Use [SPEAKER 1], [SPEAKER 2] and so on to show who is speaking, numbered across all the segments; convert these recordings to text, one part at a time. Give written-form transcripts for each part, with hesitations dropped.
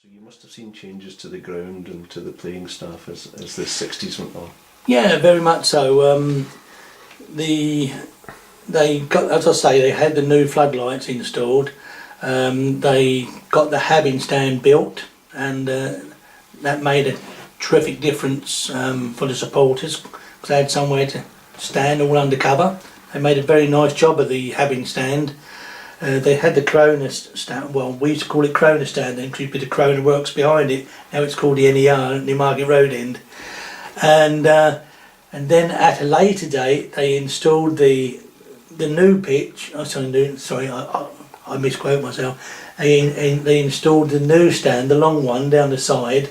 [SPEAKER 1] So you must have seen changes to the ground and to the playing staff as the 60s went on.
[SPEAKER 2] Yeah, very much so. They got, as I say, they had the new floodlights installed. They got the habbing stand built, and that made a terrific difference for the supporters, because they had somewhere to stand all under cover. They made a very nice job of the habbing stand. They had the Corona stand, well, we used to call it Corona stand then, because the Corona works behind it. Now it's called the NER, Newmarket Road End. And then at a later date, they installed the new pitch. Oh, sorry, I misquote myself. They installed the new stand, the long one down the side,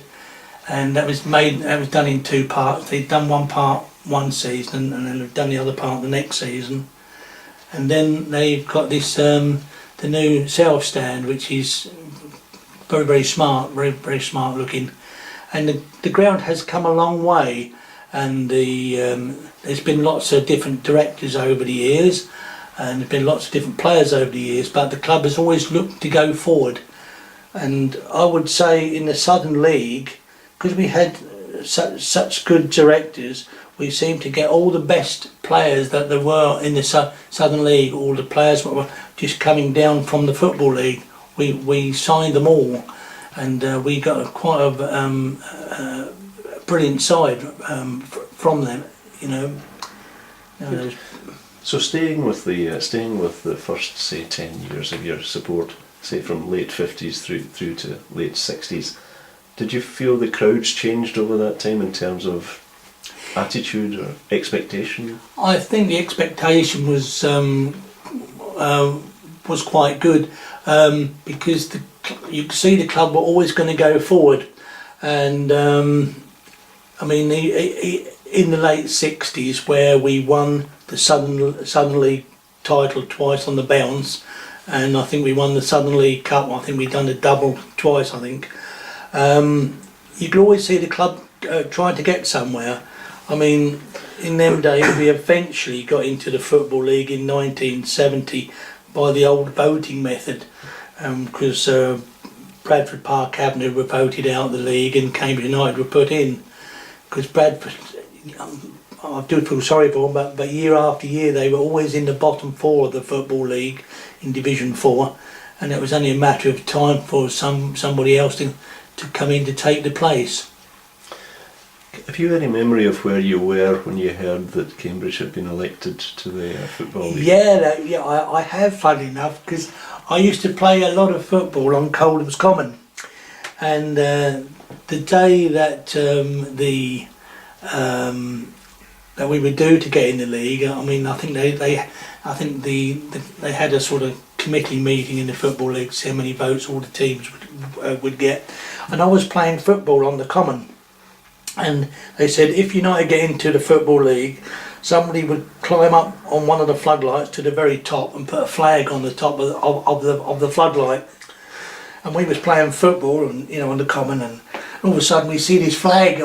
[SPEAKER 2] and that was done in two parts. They'd done one part one season, and then they've done the other part the next season. And then they've got this the new self stand, which is very, very smart, very, very smart looking. And the ground has come a long way, and there's been lots of different directors over the years, and there's been lots of different players over the years, but the club has always looked to go forward. And I would say in the Southern League, because we had such good directors, we seemed to get all the best players that there were in the Southern League. All the players were just coming down from the Football League. We signed them all, and we got quite a brilliant side from them. You know.
[SPEAKER 1] So staying with the first, say, 10 years of your support, say from late 50s through to late 60s, did you feel the crowds changed over that time in terms of attitude or expectation?
[SPEAKER 2] I think the expectation was quite good, because you could see the club were always going to go forward, and I mean in the late 60s, where we won the Southern League title twice on the bounce, and I think we won the Southern League Cup. I think we've done a double twice, I think. You could always see the club trying to get somewhere. I mean, in them days, we eventually got into the Football League in 1970 by the old voting method, because Bradford Park Avenue were voted out of the league and Cambridge United were put in. Because Bradford, I do feel sorry for them, but year after year they were always in the bottom four of the Football League in Division 4, and it was only a matter of time for somebody else to come in to take the place.
[SPEAKER 1] Have you any memory of where you were when you heard that Cambridge had been elected to the Football League?
[SPEAKER 2] Yeah, I have, funny enough, because I used to play a lot of football on Coldham's Common, and the day that that we were due to get in the league, I mean, I think they had a sort of committee meeting in the Football League, see how many votes all the teams would get, and I was playing football on the Common. And they said, if you're not to get into the Football League, somebody would climb up on one of the floodlights to the very top and put a flag on the top of the floodlight. And we was playing football, and on the Common, and all of a sudden we see this flag,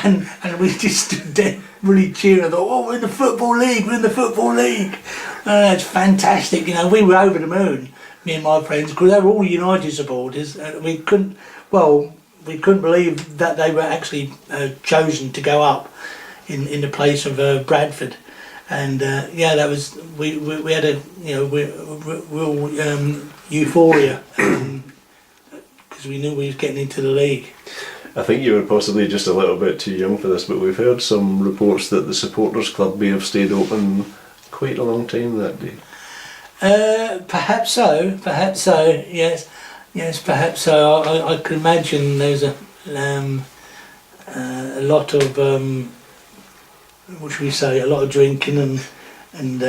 [SPEAKER 2] and we just stood there really cheering. I thought, oh, we're in the Football League, we're in the Football League. That's fantastic. We were over the moon, me and my friends, because they were all United supporters, and we couldn't believe that they were actually chosen to go up in the place of Bradford, and that was we had a real euphoria, because we knew we was getting into the league.
[SPEAKER 1] I think you were possibly just a little bit too young for this, but we've heard some reports that the supporters club may have stayed open quite a long time that day.
[SPEAKER 2] Perhaps so. Yes, perhaps so. I can imagine there's a lot of what should we say? A lot of drinking and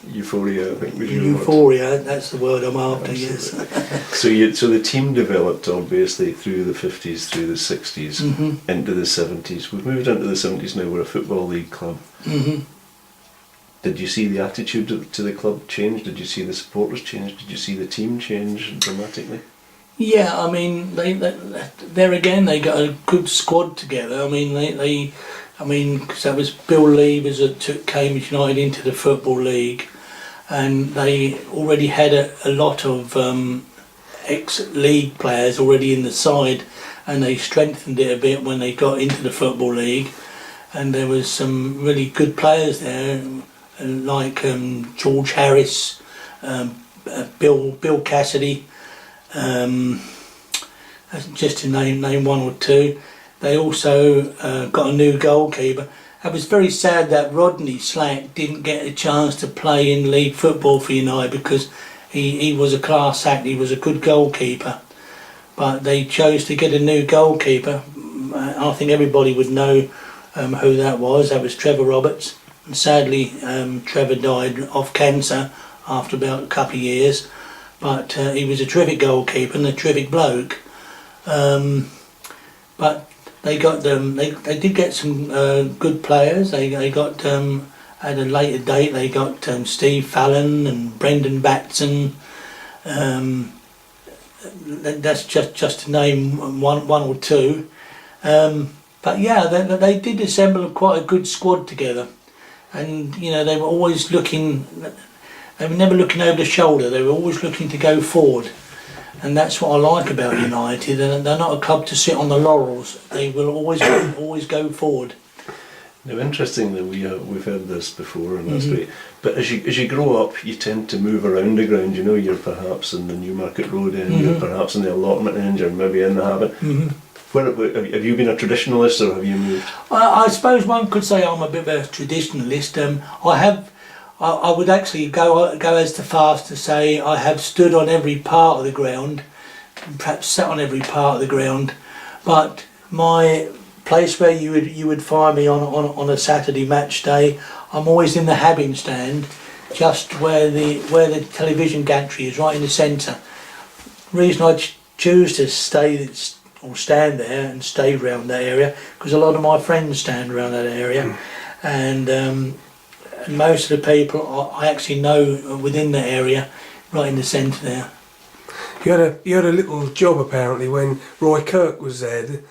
[SPEAKER 1] euphoria. I think was
[SPEAKER 2] euphoria. That's the word I'm after. Absolutely.
[SPEAKER 1] Yes. So the team developed obviously through the 50s, through the 60s, into the 70s. We've moved into the 70s now. We're a Football League club. Mm-hmm. Did you see the attitude to the club change? Did you see the supporters change? Did you see the team change dramatically?
[SPEAKER 2] Yeah, I mean, they there again they got a good squad together. I mean, because that was Bill Levers that took Cambridge United into the Football League, and they already had a lot of ex-league players already in the side, and they strengthened it a bit when they got into the Football League, and there was some really good players there, like George Harris, Bill Cassidy, just to name one or two. They also got a new goalkeeper. It was very sad that Rodney Slack didn't get a chance to play in league football for United, because he was a class act, he was a good goalkeeper. But they chose to get a new goalkeeper. I think everybody would know who that was. That was Trevor Roberts. And sadly, Trevor died of cancer after about a couple of years. But he was a terrific goalkeeper and a terrific bloke. But they got them. They did get some good players. They got at a later date. They got Steve Fallon and Brendan Batson. That's just to name one or two. But yeah, they did assemble quite a good squad together, and you know they were always looking. They were never looking over the shoulder. They were always looking to go forward. And that's what I like about United. They're not a club to sit on the laurels. They will always go forward.
[SPEAKER 1] Now, interestingly, we've heard this before, and that's great. But as you grow up, you tend to move around the ground. You know, you're perhaps in the Newmarket Road end, you're perhaps in the allotment end, you're maybe in the Habit. Where have you been a traditionalist, or have you moved?
[SPEAKER 2] I suppose one could say I'm a bit of a traditionalist. I would actually go as far as to say I have stood on every part of the ground, and perhaps sat on every part of the ground, but my place where you would find me on a Saturday match day, I'm always in the Habbing stand, just where the television gantry is, right in the centre. The reason I choose to stand there and stay around that area, because a lot of my friends stand around that area, and most of the people I actually know within the area, right in the centre there.
[SPEAKER 3] You had a little job apparently when Roy Kirk was there.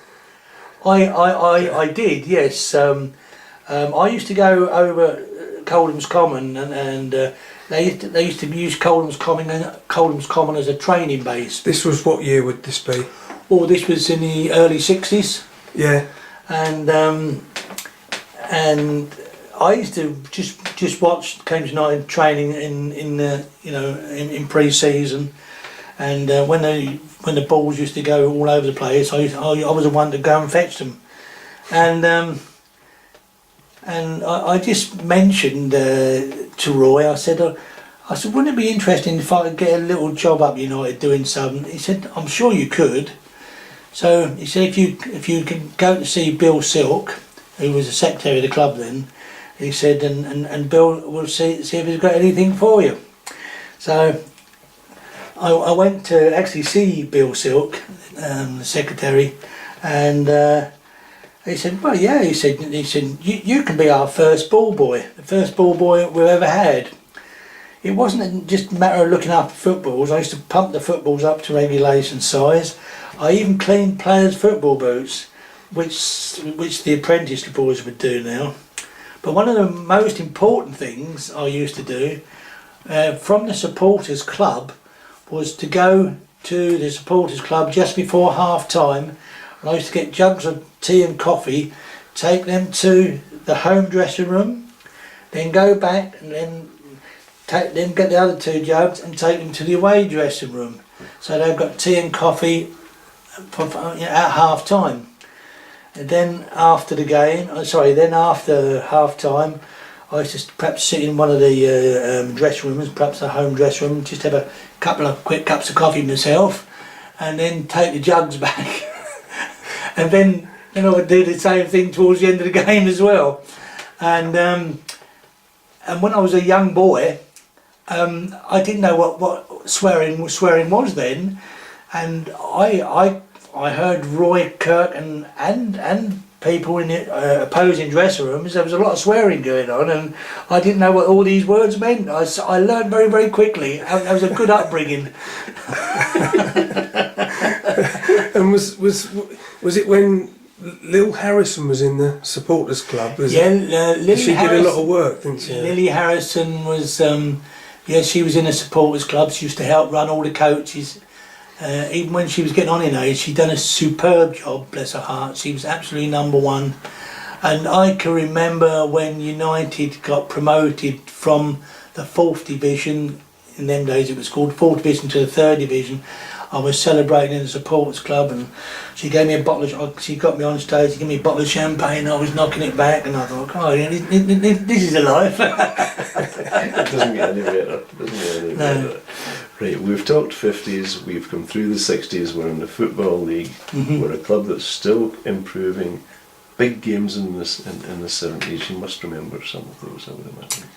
[SPEAKER 2] I did, yes. I used to go over Coldham's Common, and they used to use Coldham's Common as a training base.
[SPEAKER 3] This was what year would this be?
[SPEAKER 2] Oh, this was in the early 60s.
[SPEAKER 3] Yeah.
[SPEAKER 2] And I used to just watch Cambridge United training in pre-season, and when the balls used to go all over the place, I was the one to go and fetch them, and I just mentioned to Roy, I said, wouldn't it be interesting if I could get a little job up United doing something? He said, I'm sure you could. So he said, if you can go to see Bill Silk, who was the secretary of the club then. He said, and Bill will see if he's got anything for you. So I went to actually see Bill Silk, the secretary, and he said, well, yeah, he said you can be our first ball boy, the first ball boy we've ever had. It wasn't just a matter of looking after footballs. I used to pump the footballs up to regulation size. I even cleaned players' football boots, which the apprentice boys would do now. But one of the most important things I used to do from the supporters club was to go to the supporters club just before half time, and I used to get jugs of tea and coffee, take them to the home dressing room, then go back and then get the other two jugs and take them to the away dressing room. So they've got tea and coffee at half time. And then after the game, after half time, I used to perhaps sit in one of the dressing rooms, perhaps the home dressing room, just have a couple of quick cups of coffee myself, and then take the jugs back. And then I would do the same thing towards the end of the game as well. And when I was a young boy, I didn't know what swearing was then, and I heard Roy Kirk and people in the opposing dressing rooms. There was a lot of swearing going on, and I didn't know what all these words meant. I learned very, very quickly. That was a good upbringing.
[SPEAKER 3] And was it when Lil Harrison was in the supporters club? She did a lot of work, didn't she?
[SPEAKER 2] Lily Harrison was, she was in the supporters club. She used to help run all the coaches. even when she was getting on in age, she'd done a superb job, bless her heart. She was absolutely number one. And I can remember when United got promoted from the 4th division, in them days it was called 4th division, to the 3rd division. I was celebrating in the supporters club, and she gave me a bottle of, she got me on stage, she gave me a bottle of champagne, and I was knocking it back, and I thought, oh, this is a life.
[SPEAKER 1] It doesn't get any better.
[SPEAKER 2] No.
[SPEAKER 1] Right, we've talked 50s, we've come through the 60s, we're in the Football League, we're a club that's still improving. Big games in the 70s, you must remember some of those, I would imagine.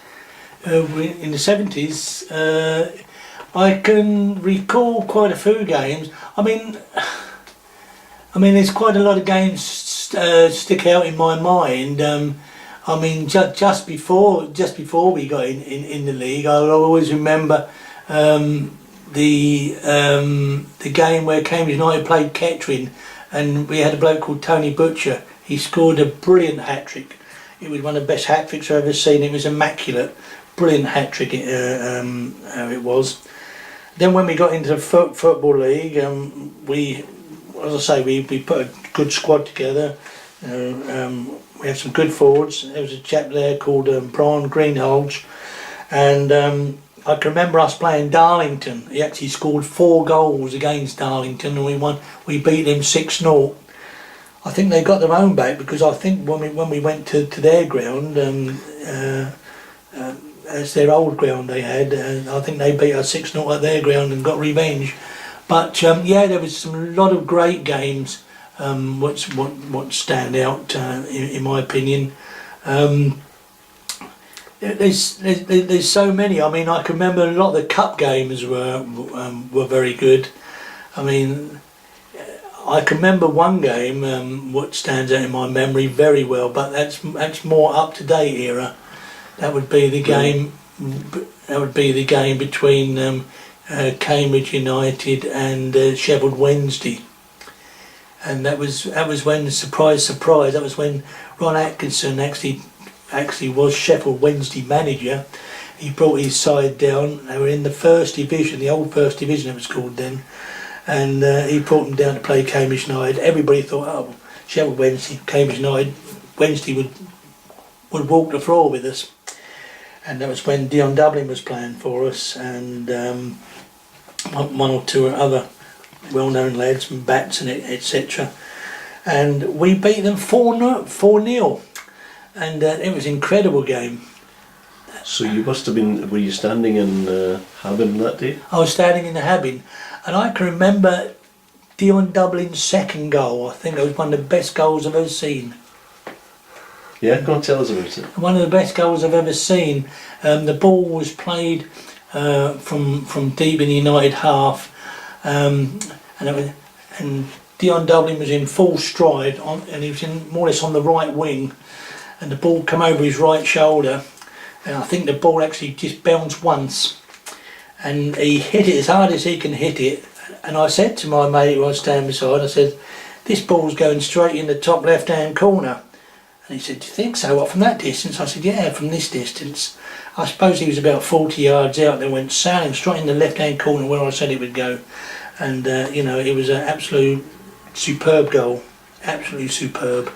[SPEAKER 2] In the 70s, I can recall quite a few games. I mean, there's quite a lot of games stick out in my mind. I mean, just before we got in the league, I'll always remember the game where Cambridge United played Kettering, and we had a bloke called Tony Butcher. He scored a brilliant hat-trick. It was one of the best hat-tricks I've ever seen. It was immaculate. Brilliant hat-trick it was. Then when we got into the Football League, we, as I say, we put a good squad together. We had some good forwards. There was a chap there called Brian Greenhalgh, and I can remember us playing Darlington. He actually scored 4 goals against Darlington, and we won. We beat them 6-0. I think they got their own back, because I think when we went to their ground, as their old ground they had, I think they beat us 6-0 at their ground and got revenge. But yeah, there was a lot of great games what stand out in my opinion. There's so many. I mean, I can remember a lot of the cup games were very good. I mean, I can remember one game what stands out in my memory very well, but that's more up to date era. That would be the game. That would be the game between Cambridge United and Sheffield Wednesday, and that was when, surprise, that was when Ron Atkinson actually was Sheffield Wednesday manager. He brought his side down. They were in the 1st division, the old 1st division it was called then. And he brought them down to play Cambridge United. Everybody thought, oh, Sheffield Wednesday, Cambridge United, Wednesday would walk the floor with us. And that was when Dion Dublin was playing for us, and one or two other well-known lads from Bats and etc. And we beat them 4-0, and it was an incredible game.
[SPEAKER 1] So you must have been, were you standing in Habin that day?
[SPEAKER 2] I was standing in the Habin. And I can remember Dion Dublin's 2nd goal. I think it was one of the best goals I've ever seen.
[SPEAKER 1] Yeah, go on, tell us about it.
[SPEAKER 2] One of the best goals I've ever seen. The ball was played from deep in the United half, and Dion Dublin was in full stride, and he was in more or less on the right wing, and the ball came over his right shoulder, and I think the ball actually just bounced once. And he hit it as hard as he can hit it. And I said to my mate who I was standing beside, I said, this ball's going straight in the top left-hand corner. And he said, do you think so? What, from that distance? I said, yeah, from this distance. I suppose he was about 40 yards out. They went sailing straight in the left-hand corner where I said it would go. And, you know, it was an absolute superb goal. Absolutely superb.